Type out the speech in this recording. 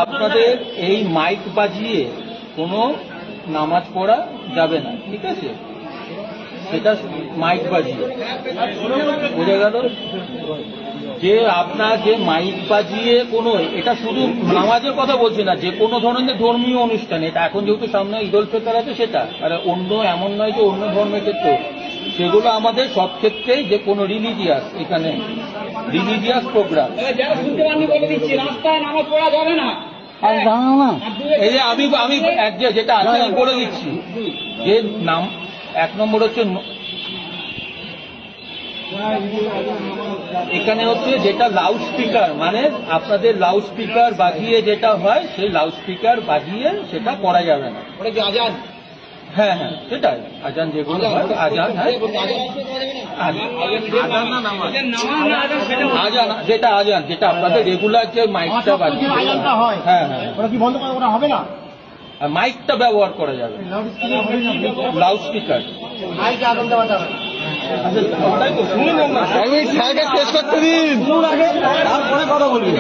আপনাদের এই মাইক বাজিয়ে কোনো নামাজ পড়া যাবে না, ঠিক আছে? সেটা মাইক বাজিয়ে বোঝা গেল যে আপনার যে মাইক বাজিয়ে কোনো, এটা শুধু নামাজের কথা বলছি না, যে কোনো ধরনের ধর্মীয় অনুষ্ঠান, এটা এখন যেহেতু সামনে ঈদ উল ফিতর আছে সেটা, আর অন্য এমন নয় যে অন্য ধর্মের ক্ষেত্রে সেগুলো আমাদের সব ক্ষেত্রেই, যে কোনো রিলিজিয়াস, এখানে রিলিজিয়াস প্রোগ্রাম রাস্তায় নামাজ পড়া যাবে না। এই যে আমি যেটা আছে আমি বলে দিচ্ছি, যে নাম 1 নম্বর হচ্ছে এখানে হচ্ছে যেটা লাউড স্পিকার, মানে আপনাদের লাউড স্পিকার বাজিয়ে যেটা হয়, সেই লাউড স্পিকার বাজিয়ে সেটা করা যাবে না। আজান, হ্যাঁ হ্যাঁ সেটাই, আজান যেগুলো হয়, আজান, হ্যাঁ আজান, যেটা আজান, যেটা আপনাদের রেগুলার যে মাইকটা বাজিয়ে, হ্যাঁ হ্যাঁ, হবে না, মাইকটা ব্যবহার করা যাবে, লাউড স্পিকার। আমি সাইডে টেস্ট করতে দিন, তারপরে কথা বলবি।